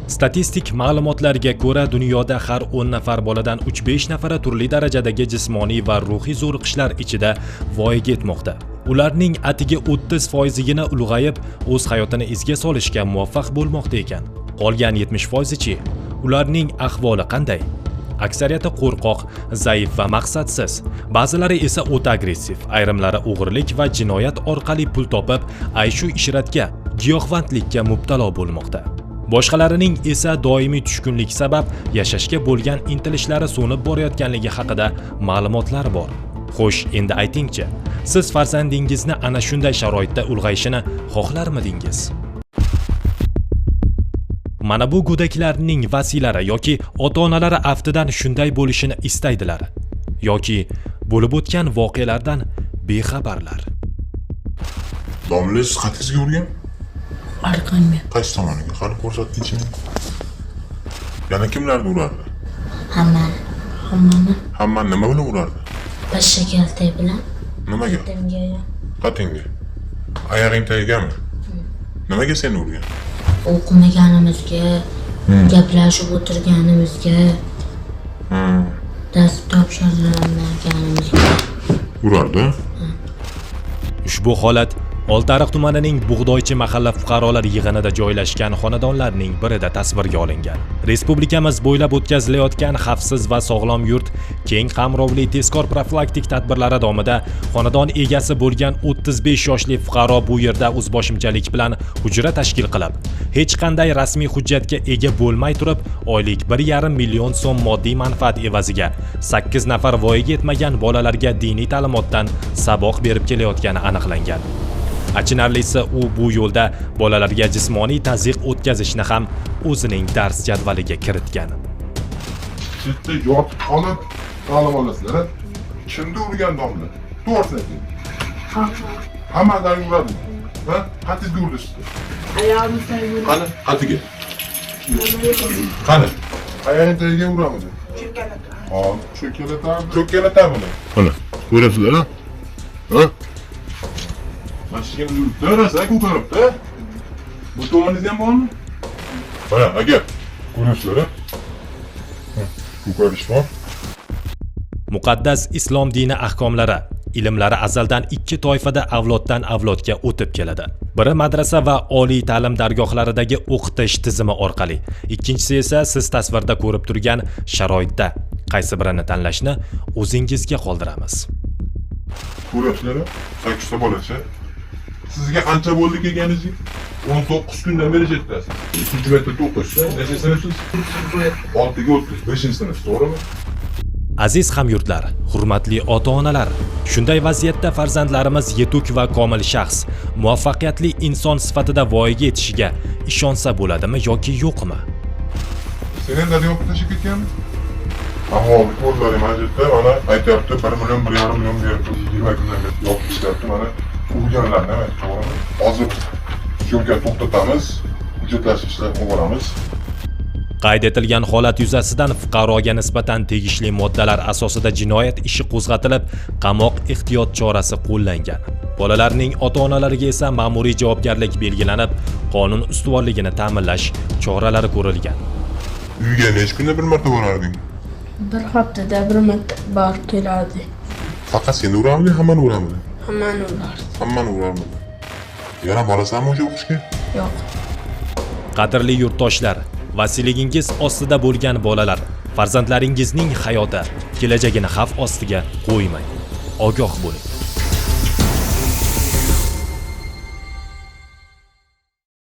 Statistik ma'lumotlarga ko'ra, dunyoda har 10 nafar boladan 3-5 nafari turli darajadagi jismoniy va ruhiy zo'riqishlar ichida voyaga yetmoqda. Ularning atigi 30%gina ulg'ayib, o'z hayotini izga solishga muvaffaq bo'lmoqda ekan. Qolgan 70%chi? Ularning ahvoli qanday? Aksariyati qo'rqoq, zaif va maqsadsiz. Ba'zilari esa o'ta agressiv, ayrimlari o'g'irlik va jinoyat orqali pul topib, ayshu ishratga, giyohvandlikka mubtalo bo'lmoqda. Boshqalarining esa doimiy tushkunlik sabab yashashga bo'lgan intilishlari so'nib borayotganligi haqida ma'lumotlar bor. Xo'sh, endi aytingchi, siz farzandingizni ana shunday sharoitda ulg'ayishini xohlarmidingiz? Mana bu go'daklarning vasiylari yoki ota-onalari aftidan shunday bo'lishini istaydilar yoki bo'lib o'tgan voqealardan bexabarlar. Domla qatingizga urgan? Orqamga. Qaysi tomoniga? Qani ko'rsatdingchi? Yana kimlarni urardi? Hammani. Hammani nima bilan urardi? Pashsha kaltak bilan. Nimaga? Qatimga. Qatingga. Oyog'ing tagigami? Nimaga seni urgan? O'qimaganimizga, gaplashib o'tirganimizga, dars topshirganimizga Urardi? Ushbu holat Oltiariq tumanining Bug'doychi mahalla fuqarolar yig'inida joylashgan xonadonlarning birida tasvirga olingan. Respublikamiz bo'ylab o'tkazilayotgan xavfsiz va sog'lom yurt keng qamrovli tezkor profilaktik tadbirlari davomida xonadon egasi bo'lgan 35 yoshli fuqaro bu yerda o'zboshimchalik bilan hujra tashkil qilib, hech qanday rasmiy hujjatga ega bo'lmay turib, oylik 1,5 million so'm moddiy manfaat evaziga 8 nafar voyaga yetmagan bolalarga diniy ta'limotdan saboq berib kelayotgani aniqlangan. Achinarlisi, u bu yo'lda bolalarga jismoniy tazyiq o'tkazishni ham o'zining dars jadvaliga kiritgan. Chetda yotib qolib ta'lim olasizlar. Kimni urgan domla? To'g'risini ayting. Hammadan uradi. Va qatingizga urdi sizni. ayog'im tagiga. Qani, qatiga. Qani, oyog'ing tagiga uramidi? Hop, cho'kkalatami? Mana, ko'rasizlar-a? Ha? Mashina yuribdi, rosa ko'taribdi. Bu tomoningizda ham bormi? Mana, aka. Ko'rasizlar-a? Ko'karish bor. Muqaddas islom dini ahkomlari, ilmlari azaldan ikki toifada avloddan avlodga o'tib keladi. Biri madrasa va oliy ta'lim dargohlaridagi o'qitish tizimi orqali, ikkinchisi esa siz tasvirda ko'rib turgan sharoitda. Qaysi birini tanlashni o'zingizga qoldiramiz. Ko'rasizlar-a? 8 ta bolasi. Sizga qancha bo'ldi kelganingiz? 19 kundan beri jetasiz. 2-maktabda o'qishsiz. Necha sinfsiz? 6ga o'tdingiz, 5-sinf, to'g'rimi? Aziz hamyurtlar, hurmatli ota-onalar, shunday vaziyatda farzandlarimiz yetuk va komil shaxs, muvaffaqiyatli inson sifatida voyaga yetishiga ishonsa bo'ladimi yoki yo'qmi? Sen endi yo'q tashib ketganmi? Ahvoli ko'rlarim majidda mana aytyapti 1 million 1,5 million berib 20 kundan beri yo'q ishlayapti mana urganlarni to'g'rimi? Hozir syomka to'xtatamiz, hujjatlashishlar olamiz. Qayd etilgan holat yuzasidan fuqaroga nisbatan tegishli moddalar asosida jinoyat ishi qo'zg'atilib, qamoq ehtiyot chorasi qo'llangan. Bolalarning ota-onalariga esa ma'muriy javobgarlik belgilanib, qonun ustuvorligini ta'minlash choralari ko'rilgan. Uyga necha kunda bir marta borarding? Bir haftada bir marta borib keladi. Faqat seni uramidi, hammani uramidi? Hammani urardi. Hammani uramidi. Yana borasanmi o'sha o'qishga? Yo'q. Qadrli yurtdoshlar, vasiyligingiz ostida bo'lgan bolalar, farzandlaringizning hayoti, kelajagini xavf ostiga qo'ymang. Ogoh bo'ling.